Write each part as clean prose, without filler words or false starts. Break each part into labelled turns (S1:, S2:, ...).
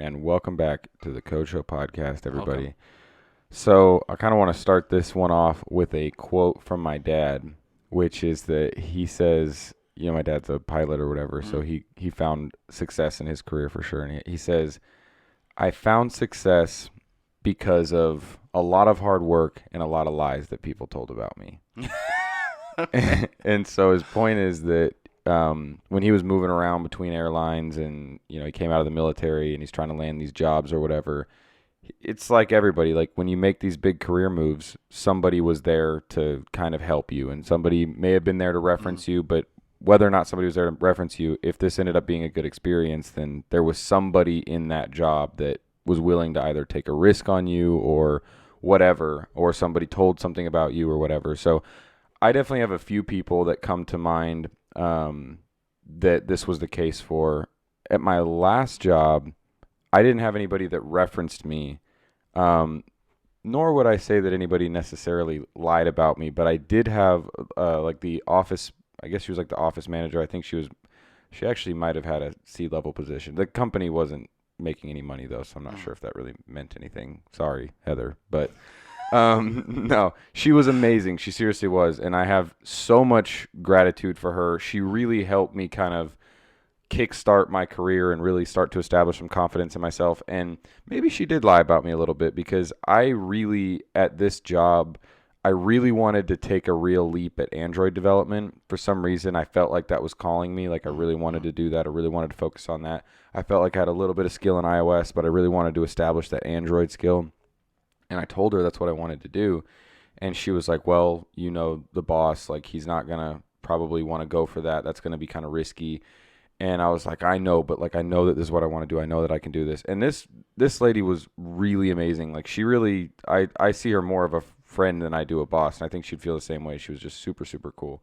S1: and welcome back to the CODESHO podcast, everybody.
S2: Welcome.
S1: So, I kind of want to start this one off with a quote from my dad, which is that he says, my dad's a pilot or whatever, so
S2: Mm.
S1: he found success in his career for sure. And he says, I found success because of a lot of hard work and a lot of lies that people told about me.
S2: Okay.
S1: And so his point is that when he was moving around between airlines and he came out of the military and he's trying to land these jobs or whatever, it's like everybody, like when you make these big career moves, somebody was there to kind of help you, and somebody may have been there to
S2: Mm.
S1: reference you, but whether or not somebody was there to reference you, if this ended up being a good experience, then there was somebody in that job that was willing to either take a risk on you or whatever, or somebody told something about you or whatever. So I definitely have a few people that come to mind that this was the case for. At my last job, I didn't have anybody that referenced me, um, nor would I say that anybody necessarily lied about me, but I did have like the office. I guess she was like the office manager. I think she was. She actually might have had a C-level position. The company wasn't making any money though, so I'm not
S2: Mm.
S1: sure if that really meant anything. Sorry, Heather, but no, she was amazing. She seriously was. And I have so much gratitude for her. She really helped me kind of kickstart my career and really start to establish some confidence in myself. And maybe she did lie about me a little bit because I really, at this job, I really wanted to take a real leap at Android development. For some reason, I felt like that was calling me. Like I
S2: Mm.
S1: really wanted
S2: Mm.
S1: to do that. I really wanted to focus on that. I felt like I had a little bit of skill in iOS, but I really wanted to establish that Android skill. And I told her that's what I wanted to do. And she was like, well, the boss, like he's not going to probably want to go for that. That's going to be kind of risky. And I was like, I know, but like I know that this is what I want to do. I know that I can do this. And this lady was really amazing. Like she really I see her more of a friend than I do a boss. And I think she'd feel the same way. She was just super, super cool.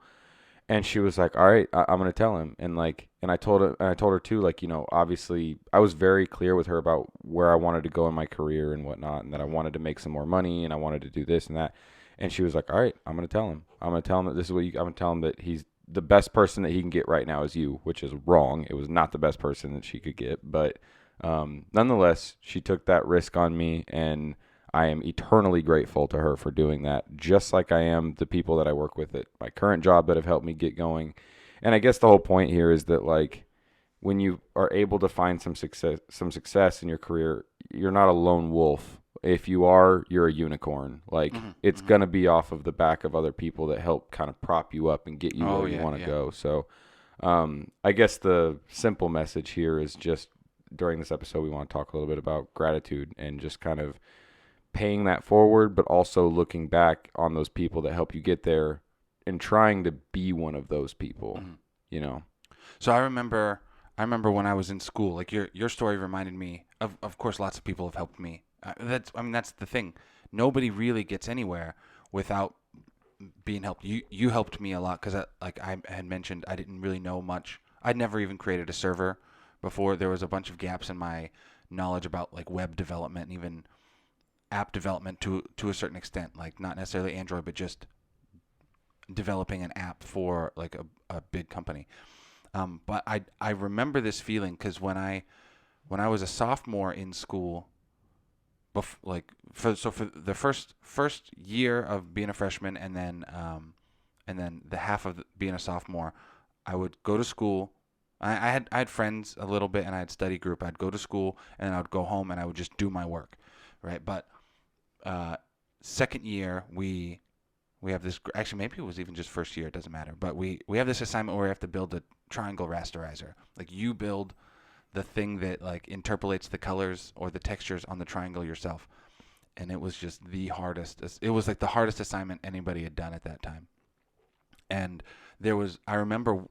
S1: And she was like, "All right, I'm gonna tell him." And I told her too, like, obviously, I was very clear with her about where I wanted to go in my career and whatnot, and that I
S2: Mm.
S1: wanted to make some more money and I wanted to do this and that. And she was like, "All right, I'm gonna tell him. I'm gonna tell him that this is what I'm gonna tell him that he's the best person that he can get right now is you," which is wrong. It was not the best person that she could get, but nonetheless, she took that risk on me, and I am eternally grateful to her for doing that, just like I am the people that I work with at my current job that have helped me get going. And I guess the whole point here is that like when you are able to find some success in your career, you're not a lone wolf. If you are, you're a unicorn. Like
S2: Mhm.
S1: it's
S2: Mhm.
S1: going to be off of the back of other people that help kind of prop you up and get you
S2: Oh
S1: where you
S2: yeah,
S1: want to
S2: yeah.
S1: go. So I guess the simple message here is just during this episode, we want to talk a little bit about gratitude and just kind of paying that forward, but also looking back on those people that help you get there and trying to be one of those people,
S2: Mhm.
S1: you know?
S2: So I remember when I was in school. Like your story reminded me of course lots of people have helped me. That's the thing. Nobody really gets anywhere without being helped. You helped me a lot because like I had mentioned, I didn't really know much. I'd never even created a server before. There was a bunch of gaps in my knowledge about like web development and even app development to a certain extent, like not necessarily Android, but just developing an app for like a big company. But I remember this feeling because when I was a sophomore in school, like for the first year of being a freshman, and then the half of being a sophomore, I would go to school. I had friends a little bit, and I had study group. I'd go to school, and then I would go home, and I would just do my work, right? But uh, second year, we have this. Actually, maybe it was even just first year. It doesn't matter. But we have this assignment where we have to build a triangle rasterizer. Like you build the thing that like interpolates the colors or the textures on the triangle yourself. And it was just the hardest. It was like the hardest assignment anybody had done at that time. And I remember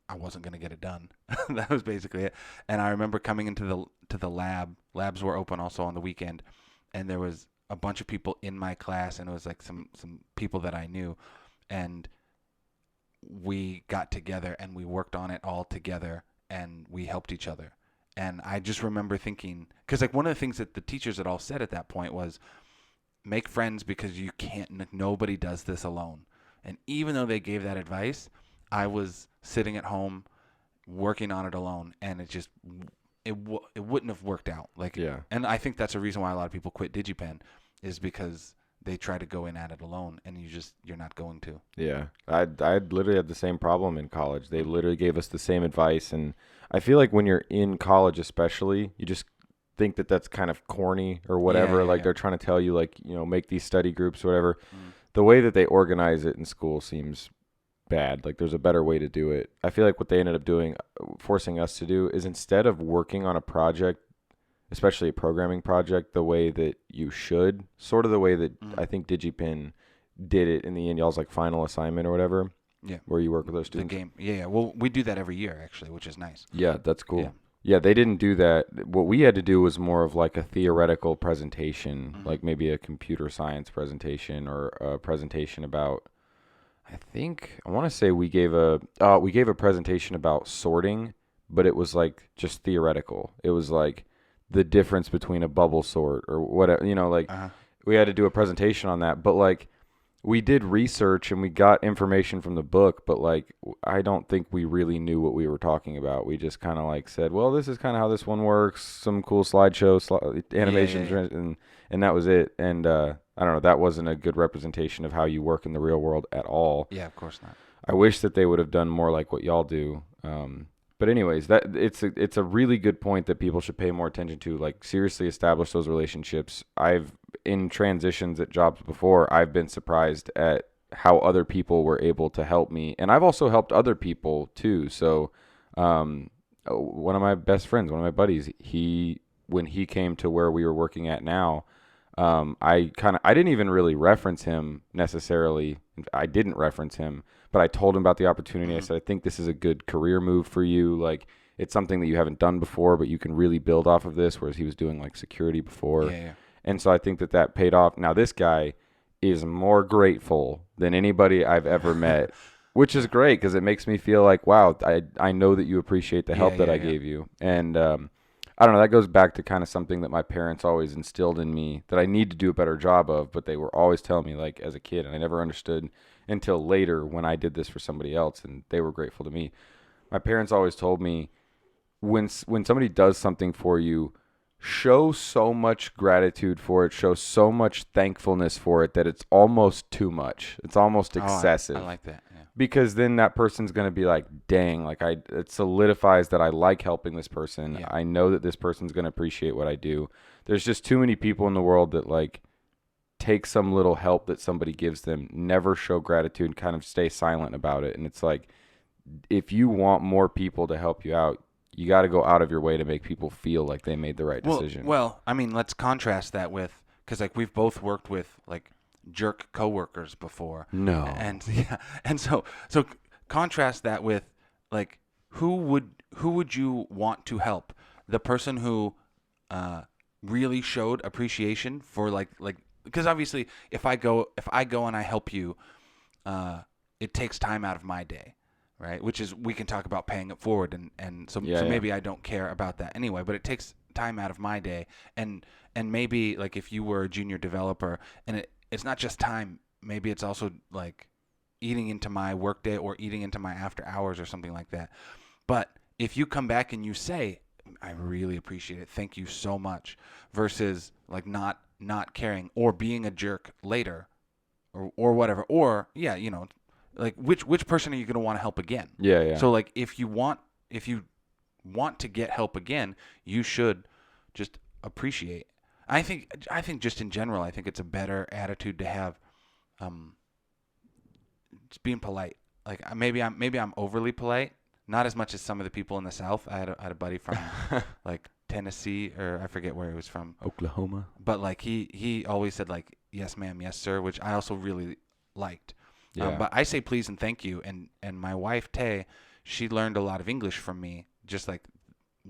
S2: I wasn't going to get it done. That was basically it. And I remember coming into the lab. Labs were open also on the weekend, and there was a bunch of people in my class, and it was like some people that I knew, and we got together and we worked on it all together, and we helped each other. And I just remember thinking, because like one of the things that the teachers had all said at that point was, make friends because you can't. Nobody does this alone. And even though they gave that advice, I was sitting at home working on it alone, and it just it wouldn't have worked out. Like,
S1: Yeah.
S2: and I think that's a reason why a lot of people quit DigiPen is because they try to go in at it alone, and you're not going to.
S1: Yeah. I literally had the same problem in college. They
S2: Mm.
S1: literally gave us the same advice, and I feel like when you're in college especially, you just think that that's kind of corny or
S2: Yeah,
S1: whatever.
S2: yeah,
S1: Like
S2: yeah.
S1: they're trying to tell you like, make these study groups or whatever.
S2: Mm.
S1: The way that they organize it in school seems bad. Like there's a better way to do it. I feel like what they ended up doing, forcing us to do, is instead of working on a project, especially a programming project, the way that you should, sort of the way that
S2: Mm.
S1: I think DigiPen did it in the end, y'all's like final assignment or whatever,
S2: Yeah.
S1: where you work with those
S2: The
S1: students.
S2: game. Yeah, yeah. Well, we do that every year actually, which is nice.
S1: Yeah, that's
S2: Yeah.
S1: cool. Yeah, they didn't do that. What we had to do was more of like a theoretical presentation,
S2: Hmm.
S1: like maybe a computer science presentation or a presentation about. I want to say we gave a presentation about sorting, but it was like just theoretical. It was like the difference between a bubble sort or whatever, like
S2: Uh-huh.
S1: we had to do a presentation on that, but like we did research and we got information from the book, but like I don't think we really knew what we were talking about. We just kind of like said, well, this is kind of how this one works, some cool slideshow
S2: Yeah, yeah,
S1: animations,
S2: yeah.
S1: and that was it. And I don't know, that wasn't a good representation of how you work in the real world at all.
S2: Yeah, of course not.
S1: I wish that they would have done more like what y'all do. But anyways, that it's a really good point that people should pay more attention to. Like seriously establish those relationships. I've in transitions at jobs before, I've been surprised at how other people were able to help me, and I've also helped other people too. So, one of my best friends, one of my buddies, he when he came to where we were working at now, I didn't even really reference him necessarily. I didn't reference him, but I told him about the opportunity. I
S2: Hmm.
S1: said, I think this is a good career move for you. Like it's something that you haven't done before, but you can really build off of this. Whereas he was doing like security before,
S2: Yeah, yeah.
S1: and so I think that that paid off. Now this guy is more grateful than anybody I've ever met, which is
S2: Yeah.
S1: great because it makes me feel like, wow, I know that you appreciate the
S2: Yeah,
S1: help that
S2: yeah,
S1: I
S2: yeah.
S1: gave you, and I don't know. That goes back to kind of something that my parents always instilled in me that I need to do a better job of, but they were always telling me like as a kid, and I never understood until later when I did this for somebody else, and they were grateful to me. My parents always told me when somebody does something for you, show so much gratitude for it, show so much thankfulness for it that it's almost too much. It's almost
S2: Oh, I
S1: excessive
S2: like that. Yeah.
S1: because then that person's going to be like, dang, like it solidifies that I like helping this person.
S2: Yeah.
S1: I know that this person's going to appreciate what I do. There's just too many people in the world that like take some little help that somebody gives them, never show gratitude, and kind of stay silent about it. And it's like, if you want more people to help you out, you got to go out of your way to make people feel like they made the right
S2: Well,
S1: decision.
S2: well, I mean, let's contrast that with because like we've both worked with like jerk coworkers before,
S1: No.
S2: and yeah, and so contrast that with like who would you want to help? The person who really showed appreciation for like because obviously if I go and I help you, it takes time out of my day, right? Which is we can talk about paying it forward and so
S1: Yeah,
S2: so
S1: yeah.
S2: maybe I don't care about that anyway, but it takes time out of my day and maybe like if you were a junior developer and it's not just time, maybe it's also like eating into my workday or eating into my after hours or something like that. But if you come back and you say, I really appreciate it, thank you so much, versus like not caring or being a jerk later or whatever, or yeah, like which person are you going to want to help again?
S1: Yeah, yeah.
S2: So like if you want to get help again, you should just appreciate. I think just in general, I think it's a better attitude to have um just being polite. Like maybe I'm overly polite, not as much as some of the people in the South. I had a buddy from like Tennessee or I forget where he was from,
S1: Oklahoma.
S2: but like he always said like yes ma'am, yes sir, which I also really liked.
S1: Yeah.
S2: But I say please and thank you, and my wife Tay, she learned a lot of English from me, just like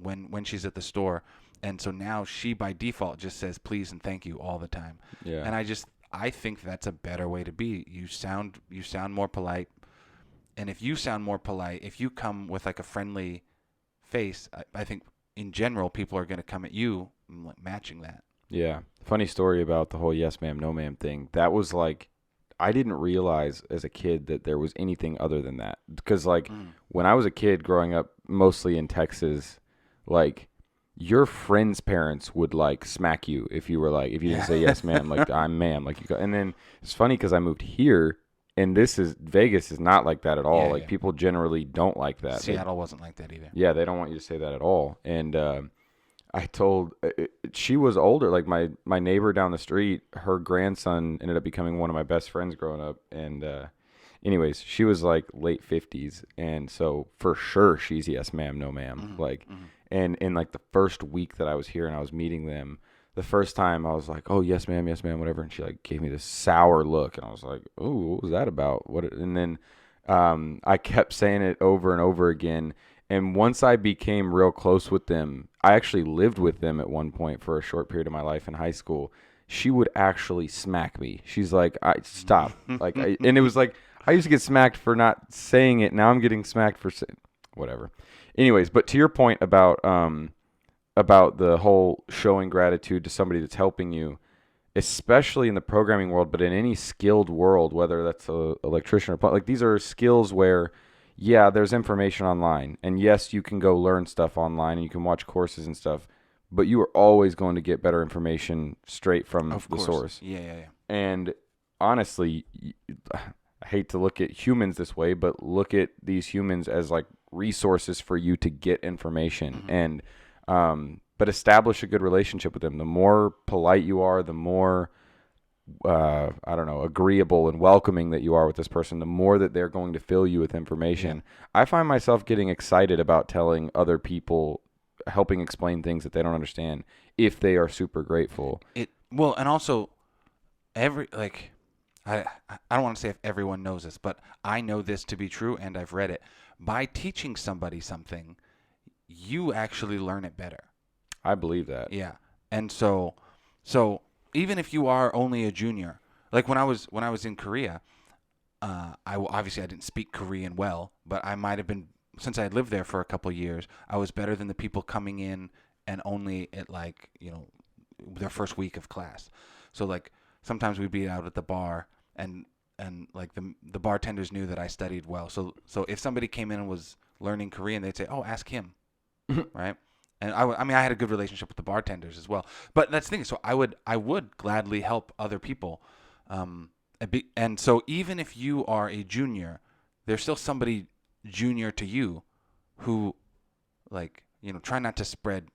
S2: when she's at the store, and so now she by default just says please and thank you all the time,
S1: Yeah.
S2: and I think that's a better way to be. You sound more polite, and if you sound more polite, if you come with like a friendly face, I think in general people are going to come at you like, matching that.
S1: Yeah. Funny story about the whole yes ma'am, no ma'am thing. That was like, I didn't realize as a kid that there was anything other than that. Because like
S2: Mm.
S1: when I was a kid growing up, mostly in Texas, like your friends' parents would like smack you if you were like, if you didn't
S2: Yeah.
S1: say yes, ma'am, like I'm ma'am, like you go. And then it's funny because I moved here, and Vegas is not like that at all.
S2: Yeah,
S1: Like
S2: yeah.
S1: people generally don't like that.
S2: Seattle wasn't like that either.
S1: Yeah, they don't want you to say that at all. And I told she was older, like my neighbor down the street. Her grandson ended up becoming one of my best friends growing up, and anyways, she was like late 50s, and so for sure she's yes ma'am, no ma'am.
S2: Hmm.
S1: Like,
S2: Hmm.
S1: and in like the first week that I was here and I was meeting them, the first time I was like, oh yes ma'am, whatever, and she like gave me this sour look, and I was like, oh, what was that about? What? And then I kept saying it over and over again. And once I became real close with them, I actually lived with them at one point for a short period of my life in high school. She would actually smack me. She's like, "I stop." And it was like I used to get smacked for not saying it. Now I'm getting smacked for saying whatever. Anyways, but to your point about the whole showing gratitude to somebody that's helping you, especially in the programming world, but in any skilled world, whether that's a electrician or like these are skills where, yeah, there's information online, and yes, you can go learn stuff online and you can watch courses and stuff, but you are always going to get better information straight from
S2: Of
S1: the
S2: course.
S1: source.
S2: Yeah, yeah, yeah.
S1: And honestly, I hate to look at humans this way, but look at these humans as like resources for you to get information
S2: Hmm.
S1: and but establish a good relationship with them. The more polite you are, the more I don't know, agreeable and welcoming that you are with this person, the more that they're going to fill you with
S2: Yeah.
S1: information. I find myself getting excited about telling other people, helping explain things that they don't understand if they are super grateful.
S2: Well, and also every like I don't want to say if everyone knows this, but I know this to be true and I've read it. By teaching somebody something, you actually learn it better.
S1: I believe that.
S2: Yeah. And so even if you are only a junior, like when I was in Korea, obviously I didn't speak Korean well, but I might have been, since I had lived there for a couple of years, I was better than the people coming in and only at like, their first week of class. So like sometimes we'd be out at the bar and like the bartenders knew that I studied well. So if somebody came in and was learning Korean, they'd say, "Oh, ask him." Right? And I mean, I had a good relationship with the bartenders as well. But that's the thing. So I would gladly help other people. And so even if you are a junior, there's still somebody junior to you who, like, try not to spread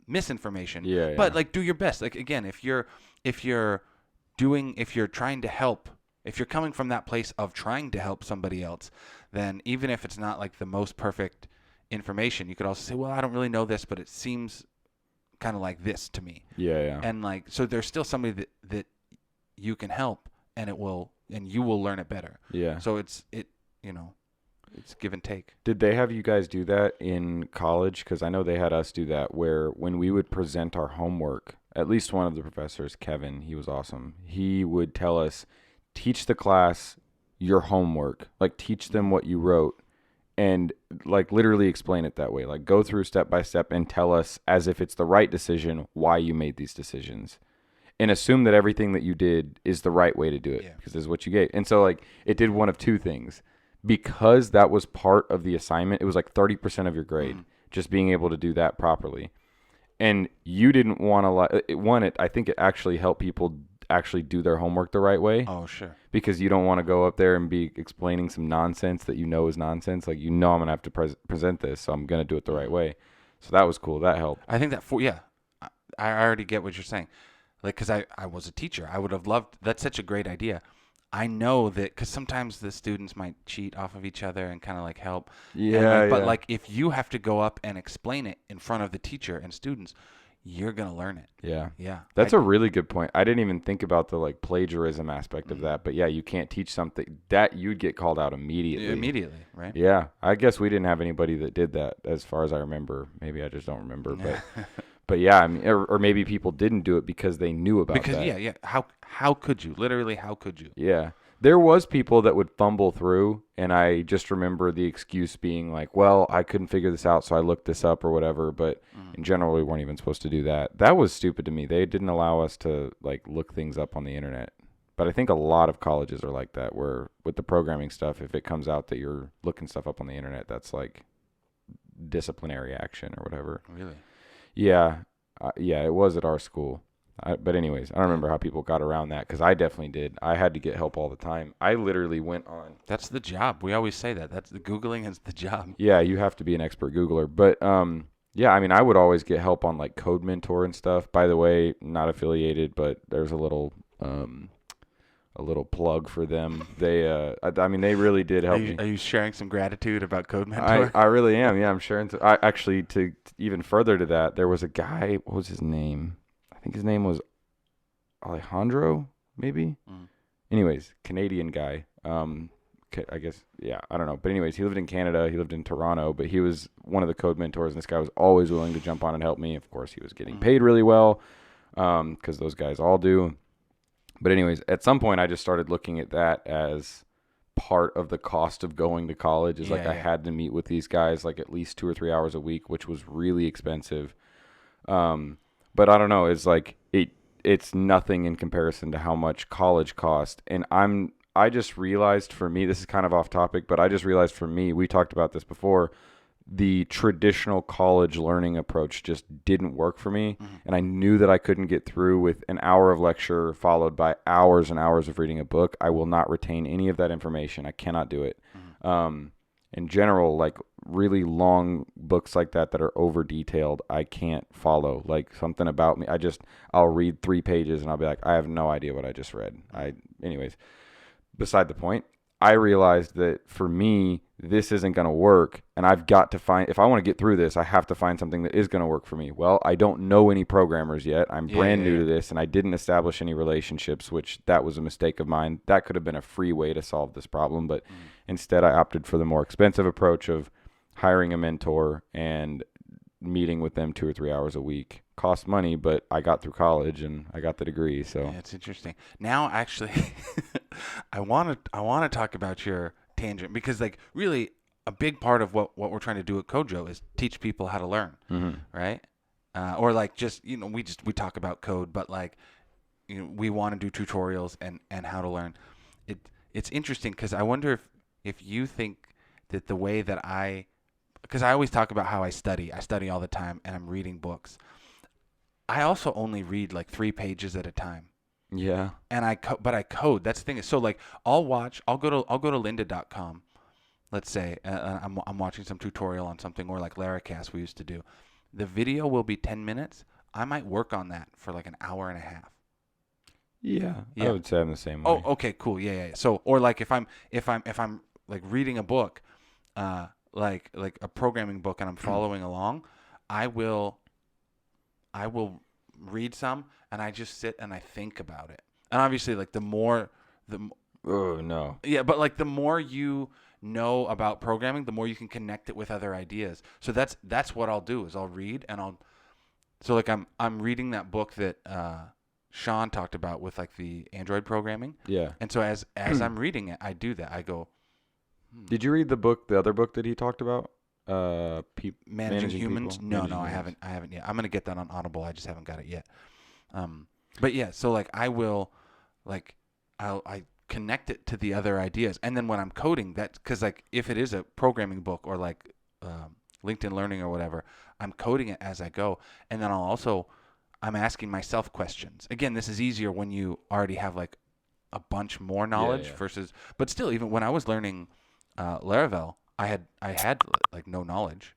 S2: misinformation,
S1: Yeah,
S2: but
S1: yeah.
S2: like do your best. Like again, if you're if you're trying to help, if you're coming from that place of trying to help somebody else, then even if it's not like the most perfect information, you could also say, well, I don't really know this, but it seems kind of like this to me.
S1: Yeah, yeah.
S2: And like, so there's still somebody that you can help, and you will learn it better.
S1: Yeah.
S2: So you know it's give and take.
S1: Did they have you guys do that in college? Because I know they had us do that where when we would present our homework, at least one of the professors, Kevin, he was awesome. He would tell us, teach the class your homework, like teach them what you wrote, and like literally explain it that way. Like go through step by step and tell us as if it's the right decision why you made these decisions. And assume that everything that you did is the right way to do it
S2: Yeah.
S1: because this is what you gave. And so like it did one of two things. Because that was part of the assignment, it was like 30% of your grade,
S2: Mhm.
S1: just being able to do that properly. And you didn't want to I think it actually helped people actually do their homework the right way
S2: Oh, sure.
S1: because you don't want to go up there and be explaining some nonsense that you know is nonsense. Like, I'm going to have to present this, so I'm going to do it the right
S2: Mhm.
S1: way. So that was cool. That helped.
S2: I think that for yeah, I already get what you're saying. Like, because I was a teacher, I would have loved. That's such a great idea. I know that because sometimes the students might cheat off of each other and kind of like help, and
S1: Yeah,
S2: like, but
S1: yeah.
S2: like if you have to go up and explain it in front of the teacher and students, you're gonna learn it.
S1: Yeah.
S2: Yeah,
S1: That's a really good point. I didn't even think about the like plagiarism aspect of
S2: Mhm.
S1: that. But yeah, you can't teach something that you'd get called out immediately.
S2: Immediately, right?
S1: Yeah. I guess we didn't have anybody that did that as far as I remember. Maybe I just don't remember, but yeah, I mean or maybe people didn't do it because they knew about
S2: Because
S1: that.
S2: yeah, yeah. How could you? Literally, how could you?
S1: Yeah. There was people that would fumble through and I just remember the excuse being like, "Well, I couldn't figure this out, so I looked this up or whatever." But
S2: Mhm.
S1: in general, we weren't even supposed to do that. That was stupid to me. They didn't allow us to like look things up on the internet. But I think a lot of colleges are like that where with the programming stuff, if it comes out that you're looking stuff up on the internet, that's like disciplinary action or whatever.
S2: Really?
S1: Yeah, yeah, it was at our school. But anyways, I don't remember how people got around that because I definitely did. I had to get help all the time. I literally went on.
S2: That's the job. We always say that. That's the Googling is the job.
S1: Yeah, you have to be an expert Googler. But yeah, I mean, I would always get help on like Code Mentor and stuff. By the way, not affiliated, but there's a little plug for them. They, I mean, they really did
S2: Are
S1: help
S2: you,
S1: me.
S2: are you sharing some gratitude about Code
S1: I,
S2: Mentor?
S1: I really am. Yeah, I'm sure. I actually to even further to that, there was a guy. What was his name? I think his name was Alejandro, maybe.
S2: Mm.
S1: Anyways, Canadian guy. I guess, yeah, I don't know. But anyways, he lived in Canada. He lived in Toronto, but he was one of the code mentors, and this guy was always willing to jump on and help me. Of course, he was getting paid really well, because those guys all do. But anyways, at some point, I just started looking at that as part of the cost of going to college. Is like
S2: Yeah,
S1: I
S2: yeah.
S1: had to meet with these guys like at least 2 or 3 hours a week, which was really expensive. Um, but I don't know. It's like it's nothing in comparison to how much college cost. And I just realized for me, this is kind of off topic, but I just realized for me, we talked about this before, the traditional college learning approach just didn't work for me. And I knew that I couldn't get through with an hour of lecture followed by hours and hours of reading a book. I will not retain any of that information. I cannot do it. Um, in general, like really long books like that that are over detailed, I can't follow. Like something about me, I'll read 3 pages and I'll be like, I have no idea what I just read. Anyways, beside the point. I realized that for me, this isn't going to work. And I've got to find, if I want to get through this, I have to find something that is going to work for me. Well, I don't know any programmers yet. I'm brand new to this and I didn't establish any relationships, which that was a mistake of mine. That could have been a free way to solve this problem. But instead, I opted for the more expensive approach of hiring a mentor and meeting with them 2 or 3 hours a week. Cost money, but I got through college and I got the degree. So
S2: Yeah, it's interesting. Now, actually, I want to talk about your tangent because, like, really, a big part of what we're trying to do at Kojo is teach people how to learn, right? Or like just we talk about code, but like we want to do tutorials and how to learn. It's interesting because I wonder if you think that the way that because I always talk about how I study all the time and I'm reading books. I also only read like 3 pages at a time.
S1: yeah.
S2: And but I code. That's the thing. So like I'll go to lynda.com. Let's say I'm watching some tutorial on something, or like Laracast we used to do. The video will be 10 minutes. I might work on that for like an hour and a half.
S1: Yeah, I
S2: Yeah.
S1: would say I'm the same
S2: Oh,
S1: way.
S2: okay, cool. Yeah, yeah. So, or like if I'm like reading a book, like a programming book, and I'm following along, I will I will read some and I just sit and I think about it. And obviously, like
S1: Oh no.
S2: yeah, but like the more you know about programming, the more you can connect it with other ideas. So that's what I'll do is I'll read and so like I'm reading that book that Sean talked about with like the Android programming.
S1: Yeah.
S2: And so as I'm reading it, I do that. I go
S1: Did you read the other book that he talked about?
S2: managing humans.
S1: People?
S2: No,
S1: Managing
S2: I
S1: humans.
S2: haven't. I haven't yet. I'm gonna get that on Audible. I just haven't got it yet. But yeah, so like I will, like I connect it to the other ideas, and then when I'm coding, that's because like if it is a programming book or like LinkedIn Learning or whatever, I'm coding it as I go, and then I'm asking myself questions. Again, this is easier when you already have like a bunch more knowledge
S1: Yeah.
S2: versus, but still, even when I was learning Laravel, I had like no knowledge.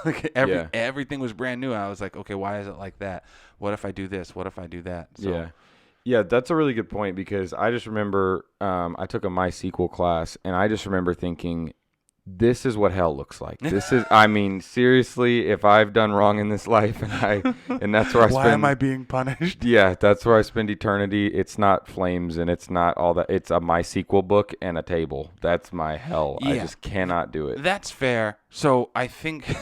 S2: Like
S1: Yeah.
S2: everything was brand new. I was like, okay, why is it like that? What if I do this? What if I do that? So,
S1: Yeah. Yeah, that's a really good point because I just remember I took a MySQL class and I just remember thinking, this is what hell looks like. This is, I mean, seriously, if I've done wrong in this life and that's where I
S2: why am
S1: spend,
S2: I being punished?
S1: yeah, that's where I spend eternity. It's not flames and it's not all that. It's a MySQL book and a table. That's my hell. I
S2: Yeah,
S1: just cannot do it.
S2: that's fair. So I think,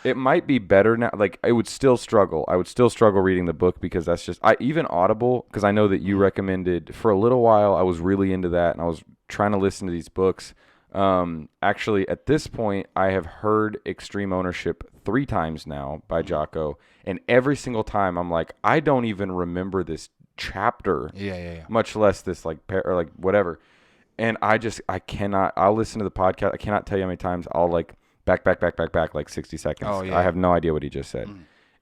S1: It might be better now. Like I would still struggle. I would still struggle reading the book because that's just even Audible because I know that you recommended for a little while. I was really into that and I was trying to listen to these books. Actually, at this point, I have heard Extreme Ownership 3 times now by Jocko, and every single time I'm like, I don't even remember this chapter,
S2: yeah.
S1: much less this like or like whatever. And I cannot. I'll listen to the podcast. I cannot tell you how many times I'll like back like 60 seconds.
S2: Oh, yeah.
S1: I have no idea what he just said.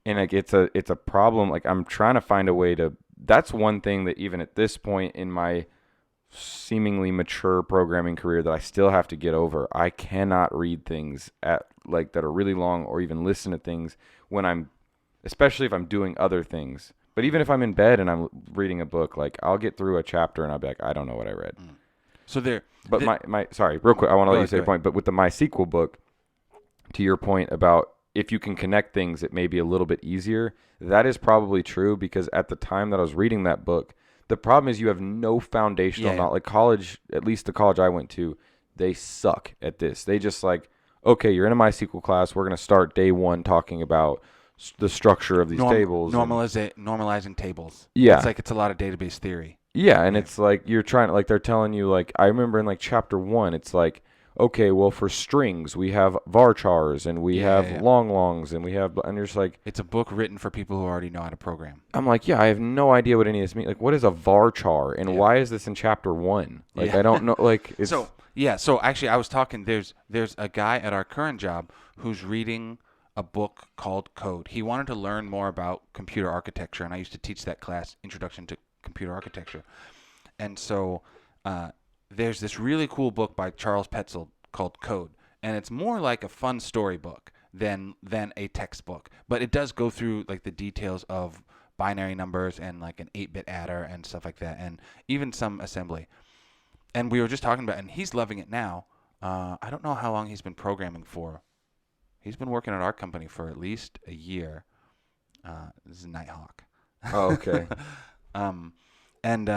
S1: And like it's a problem. Like I'm trying to find a way to. That's one thing that even at this point in my seemingly mature programming career that I still have to get over. I cannot read things at like that are really long or even listen to things when I'm, especially if I'm doing other things. But even if I'm in bed and I'm reading a book, like I'll get through a chapter and I'll be like, I don't know what I read.
S2: So there.
S1: But my sorry, real quick, I want to let you say a
S2: Go ahead.
S1: point. But with the MySQL book, to your point about if you can connect things, it may be a little bit easier. That is probably true because at the time that I was reading that book, the problem is you have no foundational
S2: Yeah.
S1: knowledge. Like college, at least the college I went to, they suck at this. They just like, okay, you're in a MySQL class. We're going to start day one talking about the structure of these tables.
S2: Normalizing tables.
S1: Yeah.
S2: It's a lot of database theory.
S1: Yeah, and
S2: Yeah.
S1: it's like you're trying to like they're telling you like I remember in like chapter 1 it's like okay, well for strings we have varchars and we have
S2: Yeah.
S1: long longs and we have and you're just like
S2: It's a book written for people who already know how to program.
S1: I'm like, yeah, I have no idea what any of this means. Like what is a varchar and
S2: Yeah.
S1: why is this in chapter 1? Like
S2: Yeah.
S1: I don't know like it's
S2: So actually I was talking there's a guy at our current job who's reading a book called Code. He wanted to learn more about computer architecture, and I used to teach that class, Introduction to Computer Architecture. And so there's this really cool book by Charles Petzold called Code, and it's more like a fun storybook than a textbook, but it does go through like the details of binary numbers and like an 8-bit adder and stuff like that, and even some assembly. And we were just talking about, and he's loving it now. I don't know how long he's been programming for. He's been working at our company for at least a year. This is Nighthawk.
S1: oh, okay.
S2: Um, and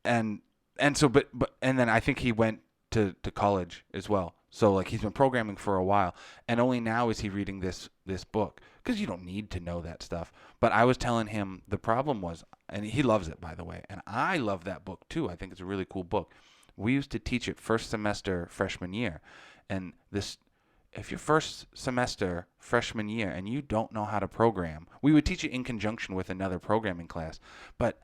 S2: and and so but and then I think he went to college as well. So like he's been programming for a while, and only now is he reading this book because you don't need to know that stuff. But I was telling him the problem was, and he loves it by the way, and I love that book too. I think it's a really cool book. We used to teach it first semester freshman year, and this if your first semester freshman year and you don't know how to program, we would teach it in conjunction with another programming class, but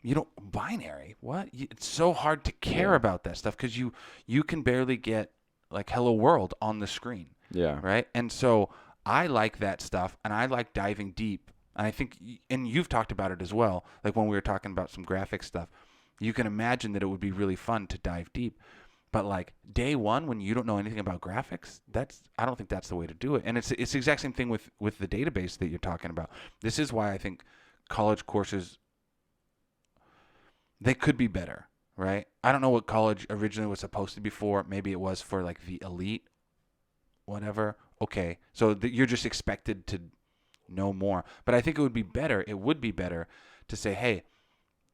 S2: you don't binary what it's so hard to care about that stuff because you can barely get like hello world on the screen,
S1: Yeah.
S2: right? And so I like that stuff, and I like diving deep, and I think and you've talked about it as well, like when we were talking about some graphic stuff. You can imagine that it would be really fun to dive deep, but like day one when you don't know anything about graphics, I don't think that's the way to do it. And it's the exact same thing with the database that you're talking about. This is why I think college courses, they could be better, right? I don't know what college originally was supposed to be for. Maybe it was for like the elite, whatever. Okay, so you're just expected to know more. But I think it would be better. It would be better to say, hey,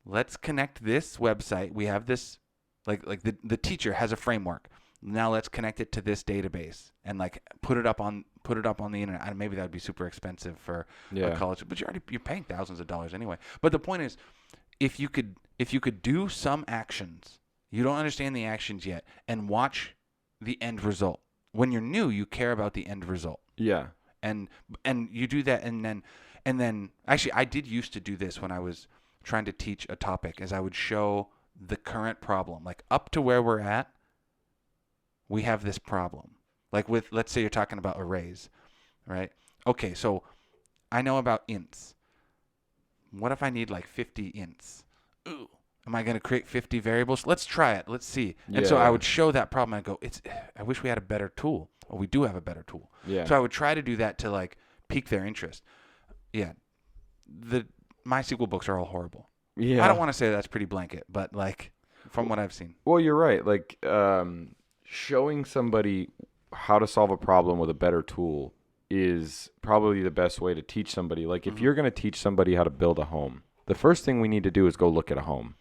S2: let's connect this website. We have this, like the teacher has a framework. Now let's connect it to this database and like put it up on the internet. And maybe that would be super expensive for a college, but you're paying thousands of dollars anyway. But the point is, if you could do some actions, you don't understand the actions yet, and watch the end result. When you're new, you care about the end result.
S1: Yeah.
S2: And you do that, and then actually I did used to do this when I was trying to teach a topic, as I would show the current problem, like up to where we're at, we have this problem. Like with, let's say you're talking about arrays, right? Okay, so I know about ints. What if I need like 50 ints? Ooh, am I going to create 50 variables? Let's try it. Let's see. And so I would show that problem and I go, I wish we had a better tool. Well, we do have a better tool.
S1: Yeah.
S2: So I would try to do that to like pique their interest. Yeah. The MySQL books are all horrible.
S1: Yeah.
S2: I don't want to say that's pretty blanket, but like from what I've seen.
S1: Well, you're right. Like showing somebody how to solve a problem with a better tool is probably the best way to teach somebody. Like if you're going to teach somebody how to build a home, the first thing we need to do is go look at a home.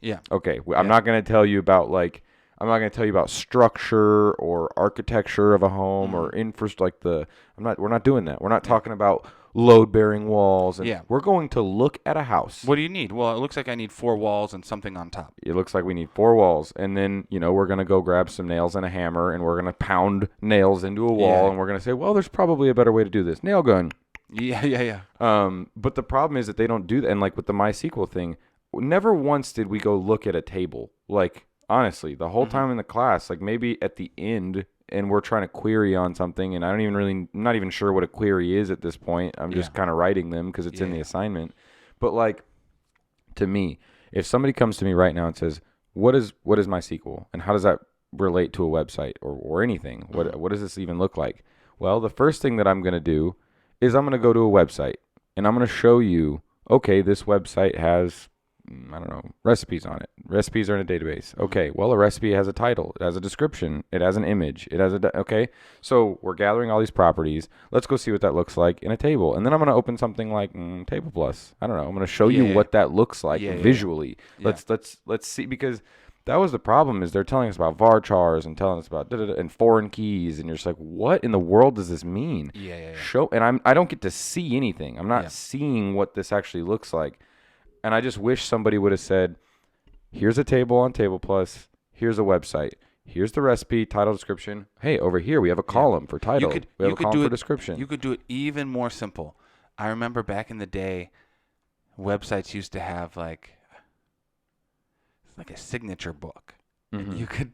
S2: Yeah.
S1: Okay, I'm not going to tell you about structure or architecture of a home or infrastructure. We're not doing that. We're not talking about load-bearing walls. And we're going to look at a house.
S2: What do you need? Well, it looks like I need 4 walls and something on top.
S1: It looks like we need 4 walls. And then, we're going to go grab some nails and a hammer, and we're going to pound nails into a wall, and we're going to say, well, there's probably a better way to do this. Nail gun.
S2: Yeah.
S1: But the problem is that they don't do that. And like with the MySQL thing, never once did we go look at a table. Like, honestly, the whole time in the class, like maybe at the end and we're trying to query on something, and I'm not even sure what a query is at this point. I'm just kind of writing them because it's in the assignment. But like, to me, if somebody comes to me right now and says, what is MySQL, and how does that relate to a website or anything? What does this even look like? Well, the first thing that I'm going to do is I'm going to go to a website, and I'm going to show you, okay, this website has, I don't know, recipes on it. Recipes are in a database. Okay, well, a recipe has a title. It has a description. It has an image. It has okay. So we're gathering all these properties. Let's go see what that looks like in a table. And then I'm going to open something like Table Plus. I don't know. I'm going to show you what that looks like visually. Let's see, because that was the problem, is they're telling us about varchars and telling us about and foreign keys, and you're just like, what in the world does this mean? Show, and I don't get to see anything. I'm not seeing what this actually looks like. And I just wish somebody would have said, here's a table on Table Plus, here's a website, here's the recipe, title, description. Hey, over here we have a column for title. We have a column for description.
S2: You could do it even more simple. I remember back in the day, websites used to have like a signature book. And you could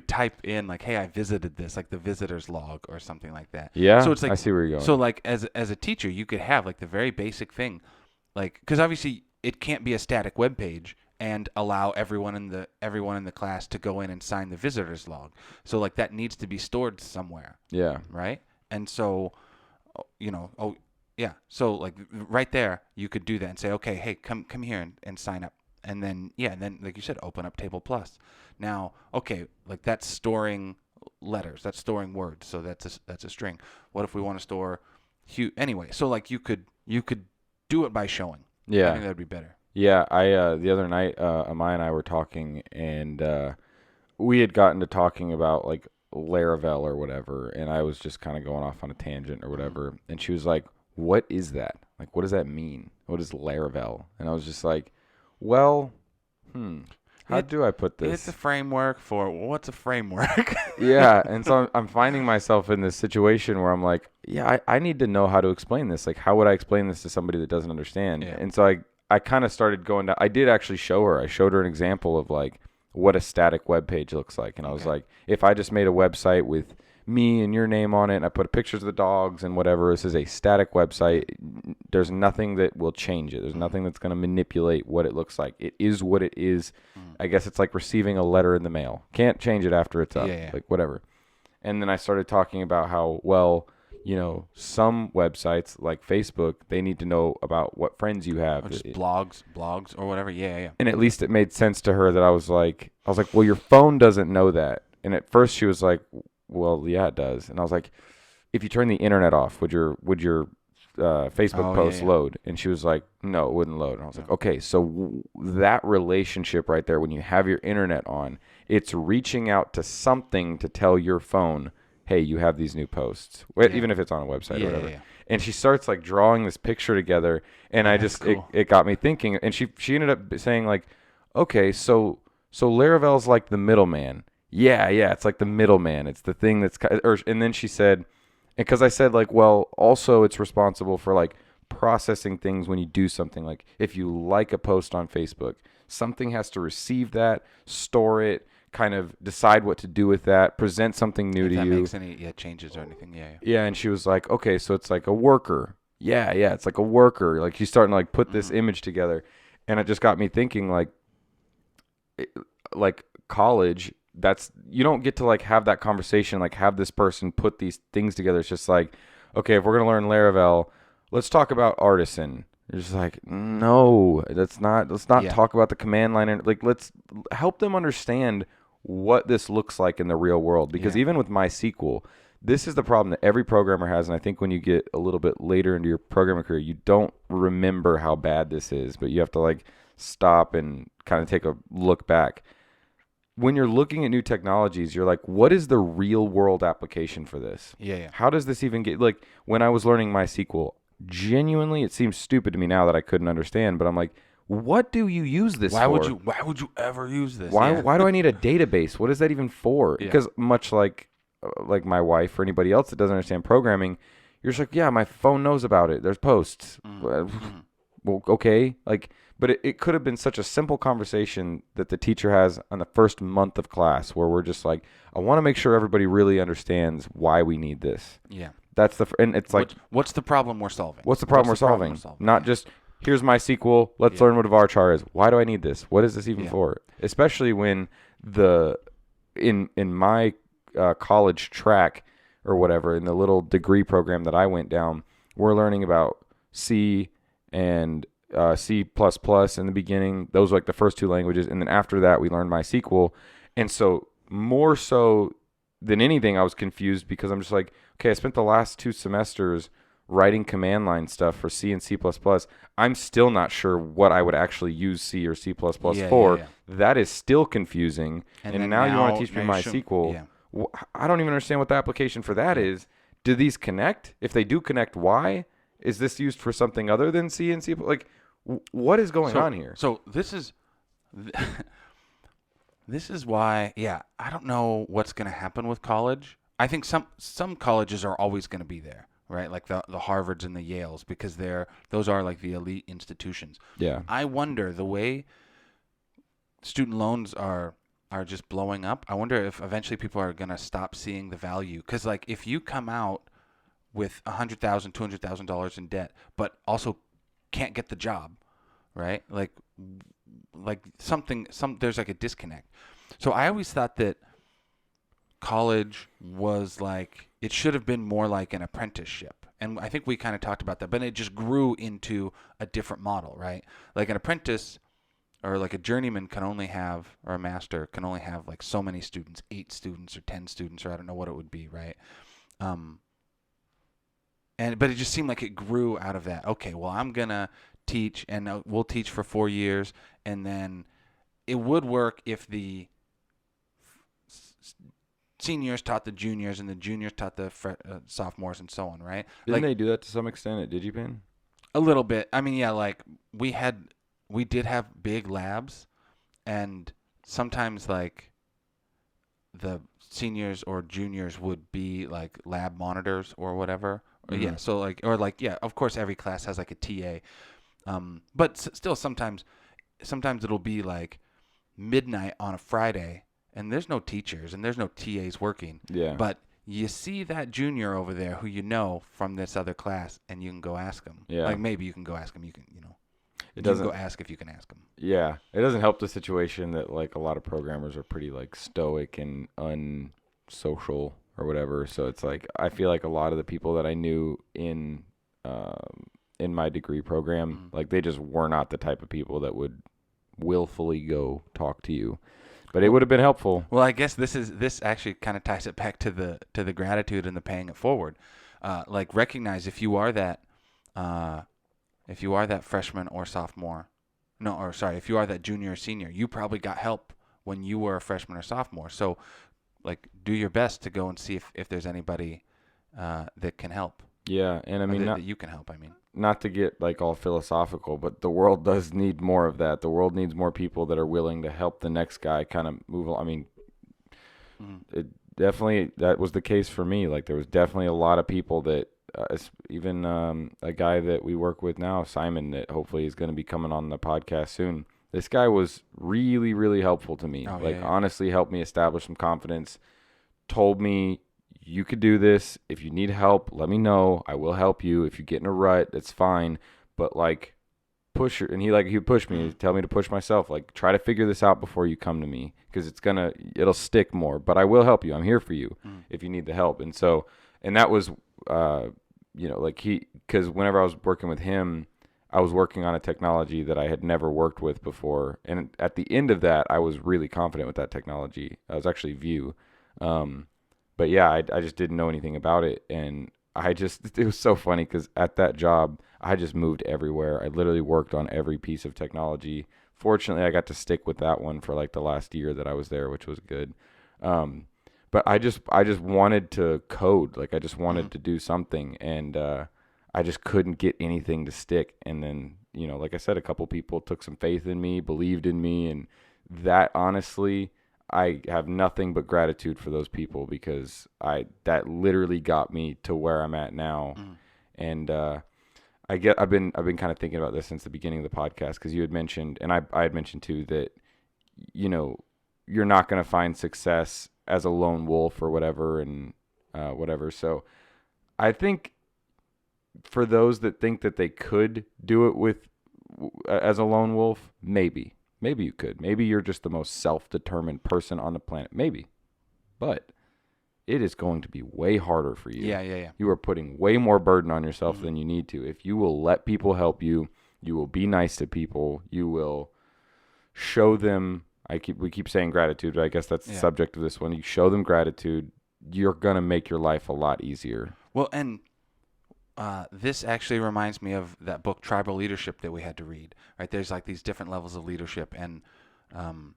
S2: type in like, hey, I visited this, like the visitor's log or something like that.
S1: Yeah,
S2: so it's like,
S1: I see where you're going.
S2: So like as a teacher, you could have like the very basic thing. Like, because obviously it can't be a static web page and allow everyone in the class to go in and sign the visitor's log. So like that needs to be stored somewhere.
S1: Yeah.
S2: Right. And so, so like right there, you could do that and say, okay, hey, come here and sign up. And then like you said, open up Table Plus. Now, okay, like that's storing letters, that's storing words, so that's a string. What if we want to store anyway? So like you could do it by showing.
S1: Yeah.
S2: I think that'd be better.
S1: Yeah, I the other night, Amaya and I were talking, and we had gotten to talking about like Laravel or whatever, and I was just kind of going off on a tangent or whatever, and she was like, "What is that? Like, what does that mean? What is Laravel?" And I was just like, "Well, how do I put this?"
S2: It's a framework for what's a framework?
S1: Yeah, and so I'm finding myself in this situation where I'm like, yeah, I need to know how to explain this. Like, how would I explain this to somebody that doesn't understand?
S2: Yeah.
S1: And so I kind of started going down. I did actually show her. I showed her an example of like what a static web page looks like. And I was like, if I just made a website with me and your name on it, and I put pictures of the dogs and whatever, this is a static website. There's nothing that will change it. There's nothing that's going to manipulate what it looks like. It is what it is. I guess it's like receiving a letter in the mail. Can't change it after it's up. Like whatever. And then I started talking about how, well, some websites like Facebook, they need to know about what friends you have.
S2: Or just blogs or whatever. Yeah.
S1: And at least it made sense to her that I was like, well, your phone doesn't know that. And at first she was like, well, yeah, it does. And I was like, if you turn the internet off, would your Facebook post load? And she was like, no, it wouldn't load. And I was like, okay, so that relationship right there, when you have your internet on, it's reaching out to something to tell your phone, hey, you have these new posts, even if it's on a website or whatever. And she starts like drawing this picture together, and cool. it got me thinking. And she ended up saying like, okay, so Laravel's like the middleman. Yeah, it's like the middleman. It's the thing that's, and then she said, because I said like, well, also it's responsible for like processing things when you do something. Like if you like a post on Facebook, something has to receive that, store it, kind of decide what to do with that, present something new to you. If that
S2: makes any changes or anything,
S1: Yeah, and she was like, okay, so it's like a worker. Yeah, it's like a worker. Like she's starting to like put this image together, and it just got me thinking like college. You don't get to like have that conversation, like have this person put these things together. It's just like, okay, if we're gonna learn Laravel, let's talk about artisan. You're just like, no, let's not talk about the command line. Like, let's help them understand what this looks like in the real world. Because even with MySQL, this is the problem that every programmer has. And I think when you get a little bit later into your programming career, you don't remember how bad this is, but you have to like stop and kind of take a look back. When you're looking at new technologies, you're like, what is the real world application for this? How does this even get, like when I was learning MySQL, genuinely, it seems stupid to me now that I couldn't understand, but I'm like, what do you use this for?
S2: Why would you ever use this?
S1: Why do I need a database? What is that even for? Because much like my wife or anybody else that doesn't understand programming, you're just like, yeah, my phone knows about it. There's posts. well, okay, like, but it could have been such a simple conversation that the teacher has on the first month of class where we're just like, I want to make sure everybody really understands why we need this.
S2: Yeah.
S1: That's and it's like,
S2: What's the problem we're solving?
S1: what's the problem we're solving? Not
S2: Yeah.
S1: just here's my SQL. Let's
S2: Yeah.
S1: learn what a varchar is. Why do I need this? What is this even
S2: Yeah.
S1: for? Especially when the in my college track or whatever, in the little degree program that I went down, we're learning about C and C++ in the beginning. Those were like the first two languages, and then after that we learned MySQL. And so more so than anything, I was confused because I'm just like, okay, I spent the last 2 semesters writing command line stuff for C and C++. I'm still not sure what I would actually use C or C++ for.
S2: Yeah.
S1: That is still confusing. And
S2: then
S1: now you want to teach me
S2: now you're
S1: MySQL.
S2: Yeah.
S1: I don't even understand what the application for that is. Do these connect? If they do connect, why? Is this used for something other than C and C? Like, what is going on here?
S2: So this is this is why. Yeah, I don't know what's going to happen with college. I think some colleges are always going to be there, right? Like the Harvards and the Yales, because those are like the elite institutions.
S1: Yeah.
S2: I wonder, the way student loans are just blowing up, I wonder if eventually people are going to stop seeing the value. Because like if you come out with $100,000, $200,000 in debt, but also can't get the job, right? Like there's like a disconnect. So I always thought that college was like, it should have been more like an apprenticeship. And I think we kind of talked about that, but it just grew into a different model, right? Like an apprentice or like a journeyman can only have, or a master can only have like so many students, 8 students or 10 students, or I don't know what it would be, right? But it just seemed like it grew out of that. Okay, well, I'm gonna teach, and we'll teach for 4 years, and then it would work if the seniors taught the juniors, and the juniors taught the sophomores, and so on, right?
S1: Didn't
S2: Like
S1: they do that to some extent at DigiPen?
S2: a little bit. I mean, yeah, like we did have big labs, and sometimes like the seniors or juniors would be like lab monitors or whatever. Yeah, so like, or like, yeah, of course every class has like a TA. But still sometimes it'll be like midnight on a Friday and there's no teachers and there's no TAs working.
S1: Yeah.
S2: But you see that junior over there who you know from this other class, and you can go ask him.
S1: Yeah.
S2: Like maybe you can go ask him. You can,
S1: It
S2: you
S1: doesn't
S2: can go ask if you can ask him.
S1: Yeah, it doesn't help the situation that like a lot of programmers are pretty like stoic and unsocial or whatever. So it's like I feel like a lot of the people that I knew in my degree program, like they just were not the type of people that would willfully go talk to you. But it would have been helpful.
S2: Well, I guess this actually kind of ties it back to the gratitude and the paying it forward. Like recognize if you are that freshman or sophomore, no, or sorry, if you are that junior or senior, you probably got help when you were a freshman or sophomore. So, like, do your best to go and see if there's anybody that can help.
S1: Yeah, and I mean
S2: that you can help. I mean,
S1: not to get like all philosophical, but the world does need more of that. The world needs more people that are willing to help the next guy kind of move along. I mean, it definitely, that was the case for me. Like there was definitely a lot of people that even a guy that we work with now, Simon, that hopefully is going to be coming on the podcast soon. This guy was really, really helpful to me. Honestly helped me establish some confidence, told me, you could do this. If you need help, let me know. I will help you. If you get in a rut, that's fine. But like push her, and he would push me, he'd tell me to push myself. Like try to figure this out before you come to me, because it'll stick more. But I will help you. I'm here for you if you need the help. And so, and that was, because whenever I was working with him, I was working on a technology that I had never worked with before. And at the end of that, I was really confident with that technology. I was actually Vue. But yeah, I just didn't know anything about it. And it was so funny because at that job, I just moved everywhere. I literally worked on every piece of technology. Fortunately, I got to stick with that one for like the last year that I was there, which was good. But I just wanted to code. Like I just wanted to do something. And I just couldn't get anything to stick. And then, like I said, a couple people took some faith in me, believed in me. And that honestly, I have nothing but gratitude for those people, because that literally got me to where I'm at now. And I've been kind of thinking about this since the beginning of the podcast because you had mentioned, and I had mentioned too, that you know you're not going to find success as a lone wolf or whatever, and whatever. So I think for those that think that they could do it with as a lone wolf, maybe you could. Maybe you're just the most self-determined person on the planet. Maybe, but it is going to be way harder for you.
S2: Yeah, yeah, yeah.
S1: You are putting way more burden on yourself
S2: Mm-hmm.
S1: than you need to. If you will let people help you, you will be nice to people. You will show them. We keep saying gratitude, but I guess that's the
S2: Yeah.
S1: subject of this one. You show them gratitude. You're gonna make your life a lot easier.
S2: Well, and this actually reminds me of that book Tribal Leadership that we had to read. Right? There's like these different levels of leadership, and um,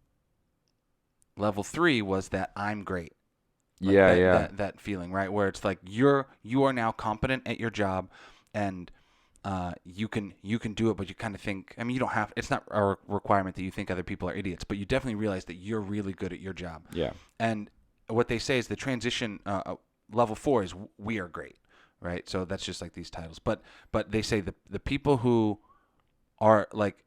S2: level 3 was that I'm great. Like
S1: Yeah, yeah,
S2: that feeling, right? Where it's like you are now competent at your job, and you can do it, but you kind of think. I mean, you don't have. It's not a requirement that you think other people are idiots, but you definitely realize that you're really good at your job.
S1: yeah,
S2: And what they say is the transition level 4 is we are great, right? So that's just like these titles. But they say the people who are like,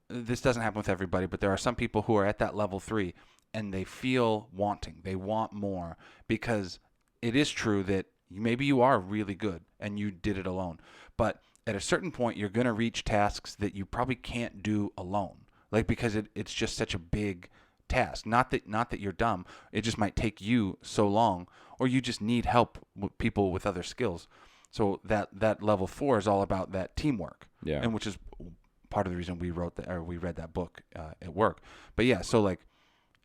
S2: this doesn't happen with everybody, but there are some people who are at that level 3 and they feel wanting. They want more because it is true that maybe you are really good and you did it alone. But at a certain point, you're going to reach tasks that you probably can't do alone. Like because it's just such a big task. Not that you're dumb. It just might take you so long, or you just need help with people with other skills. So that level 4 is all about that teamwork,
S1: yeah.
S2: and which is part of the reason we wrote that or we read that book at work. But yeah, so like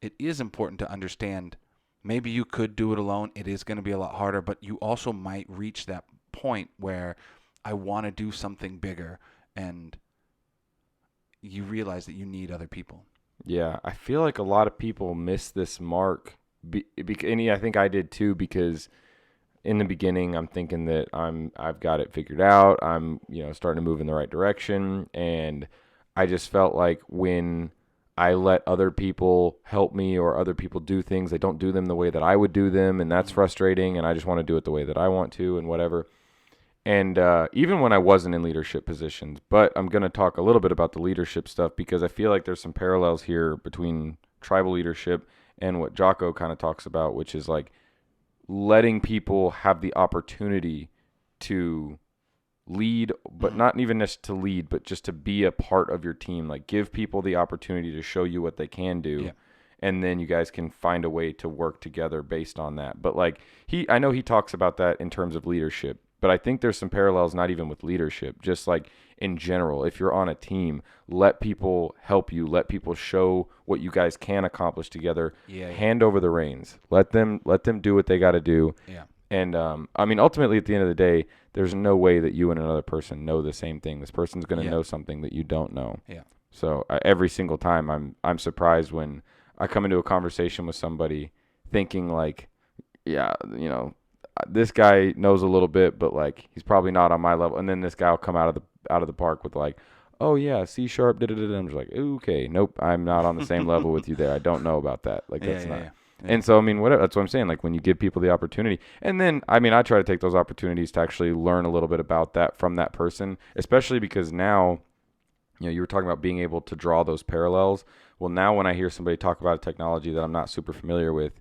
S2: it is important to understand maybe you could do it alone. It is going to be a lot harder, but you also might reach that point where I want to do something bigger, and you realize that you need other people.
S1: Yeah, I feel like a lot of people miss this mark, and yeah, I think I did too because in the beginning I'm thinking that I've got it figured out. I'm starting to move in the right direction, and I just felt like when I let other people help me or other people do things, they don't do them the way that I would do them, and that's
S2: Mm-hmm.
S1: frustrating. And I just want to do it the way that I want to, and whatever. And even when I wasn't in leadership positions, but I'm going to talk a little bit about the leadership stuff because I feel like there's some parallels here between tribal leadership and what Jocko kind of talks about, which is like letting people have the opportunity to lead, but
S2: Mm-hmm.
S1: not even just to lead, but just to be a part of your team. Like give people the opportunity to show you what they can do.
S2: Yeah.
S1: And then you guys can find a way to work together based on that. But like I know he talks about that in terms of leadership, but I think there's some parallels, not even with leadership, just like in general. If you're on a team, let people help you, let people show what you guys can accomplish together.
S2: Yeah. Yeah.
S1: Hand over the reins. Let them do what they got to do.
S2: Yeah.
S1: And I mean, ultimately, at the end of the day, there's no way that you and another person know the same thing. This person's going to
S2: Yeah.
S1: know something that you don't know.
S2: Yeah.
S1: So every single time, I'm surprised when I come into a conversation with somebody thinking like, yeah, this guy knows a little bit, but like he's probably not on my level. And then this guy will come out of the park with like, oh yeah, C sharp, da da da. I'm just like, okay, nope, I'm not on the same level with you there. I don't know about that. Like
S2: Yeah.
S1: that's
S2: Yeah.
S1: not.
S2: Yeah. Yeah.
S1: And so I mean, whatever. That's what I'm saying. Like when you give people the opportunity, and then I mean, I try to take those opportunities to actually learn a little bit about that from that person, especially because now, you were talking about being able to draw those parallels. Well, now when I hear somebody talk about a technology that I'm not super familiar with,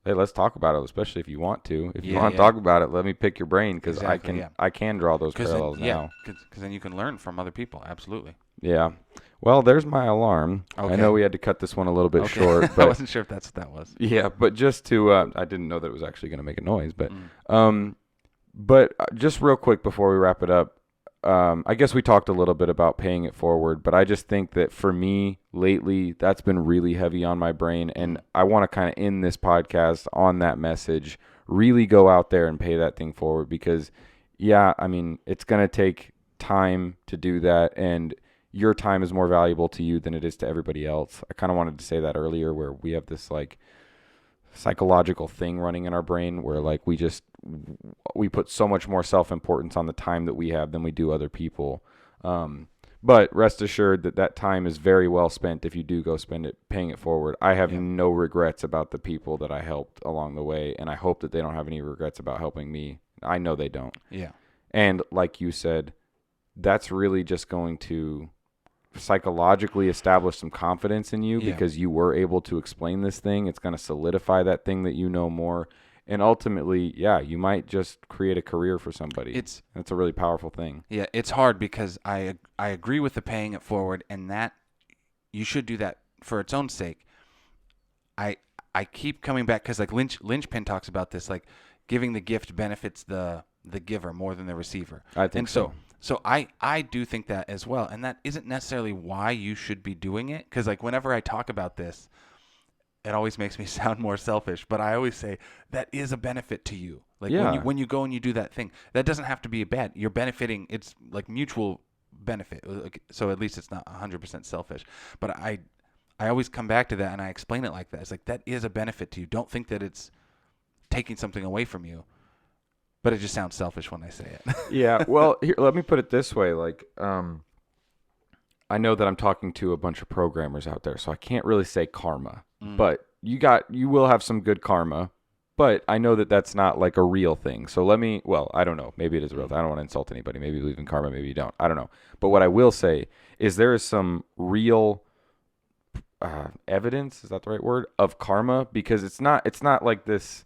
S1: hey, let's talk about it, especially if you want to. If you
S2: Yeah.
S1: want to
S2: Yeah.
S1: talk about it, let me pick your brain because
S2: Exactly. Yeah.
S1: I can draw those
S2: Because then,
S1: parallels
S2: yeah,
S1: now.
S2: because then you can learn from other people. Absolutely.
S1: Yeah. Well, there's my alarm.
S2: Okay.
S1: I know we had to cut this one a little bit
S2: Okay.
S1: short,
S2: I
S1: but
S2: wasn't sure if that's what that was.
S1: yeah, but just to I didn't know that it was actually going to make a noise, but
S2: Mm.
S1: um just real quick before we wrap it up, I guess we talked a little bit about paying it forward, but I just think that for me lately, that's been really heavy on my brain. And I want to kind of end this podcast on that message, really go out there and pay that thing forward because, yeah, I mean, it's going to take time to do that. And your time is more valuable to you than it is to everybody else. I kind of wanted to say that earlier where we have this like psychological thing running in our brain where like we put so much more self-importance on the time that we have than we do other people. But rest assured that time is very well spent if you do go spend it paying it forward. I have
S2: Yeah.
S1: no regrets about the people that I helped along the way, and I hope that they don't have any regrets about helping me. I know they don't.
S2: Yeah.
S1: And like you said, that's really just going to psychologically establish some confidence in you because you were able to explain this thing. It's going to solidify that thing that you know more. And ultimately, you might just create a career for somebody. That's a really powerful thing.
S2: Yeah, it's hard because I agree with the paying it forward, and that you should do that for its own sake. I keep coming back because like Lynchpin talks about this, like giving the gift benefits the giver more than the receiver.
S1: I think so.
S2: So I do think that as well, and that isn't necessarily why you should be doing it. Because like whenever I talk about this, it always makes me sound more selfish. But I always say that is a benefit to you. Like when you go and you do that thing, that doesn't have to be a bad. You're benefiting. It's like mutual benefit. So at least it's not 100% selfish. But I always come back to that and I explain it like that. It's like that is a benefit to you. Don't think that it's taking something away from you. But it just sounds selfish when I say it.
S1: Yeah. Well, here, let me put it this way. Like, I know that I'm talking to a bunch of programmers out there, so I can't really say karma. But you will have some good karma. But I know that that's not like a real thing. So I don't know. Maybe it is a real thing. I don't want to insult anybody. Maybe you believe in karma. Maybe you don't. I don't know. But what I will say is there is some real evidence, is that the right word, of karma? Because it's not like this.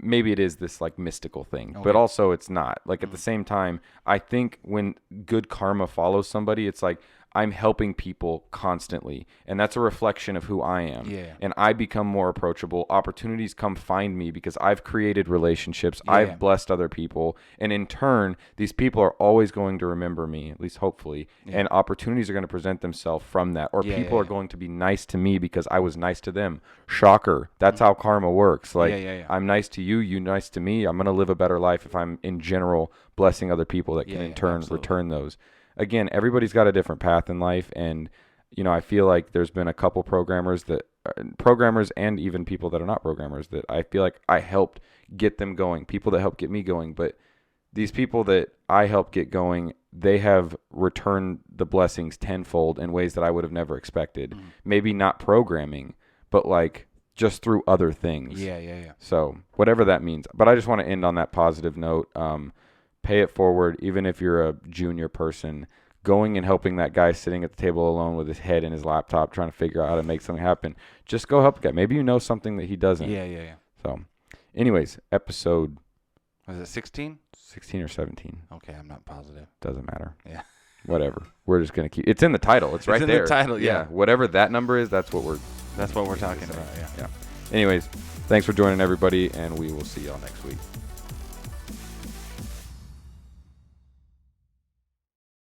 S1: Maybe it is this like mystical thing, but also it's not. Like at the same time, I think when good karma follows somebody, it's like I'm helping people constantly, and that's a reflection of who I am.
S2: Yeah.
S1: And I become more approachable. Opportunities come find me because I've created relationships. Yeah. I've blessed other people, and in turn, these people are always going to remember me, at least hopefully, and opportunities are going to present themselves from that, or people are going to be nice to me because I was nice to them. Shocker. That's how karma works. Like, I'm nice to you, you nice to me. I'm going to live a better life if I'm in general blessing other people that can in turn return those. Again, everybody's got a different path in life, and I feel like there's been a couple programmers and even people that are not programmers that I feel like I helped get them going, people that helped get me going. But these people that I helped get going, they have returned the blessings tenfold in ways that I would have never expected. Maybe not programming, but like just through other things.
S2: Yeah.
S1: So whatever that means. But I just want to end on that positive note. Pay it forward, even if you're a junior person. Going and helping that guy sitting at the table alone with his head in his laptop trying to figure out how to make something happen. Just go help the guy. Maybe you know something that he doesn't.
S2: Yeah.
S1: So, anyways, episode...
S2: Was it 16?
S1: 16 or 17.
S2: Okay, I'm not positive.
S1: Doesn't matter.
S2: Yeah.
S1: Whatever. We're just going to keep... It's in the title. It's right there.
S2: It's in the title, yeah.
S1: Whatever that number is, that's what we're
S2: talking about,
S1: yeah. Anyways, thanks for joining, everybody, and we will see y'all next week.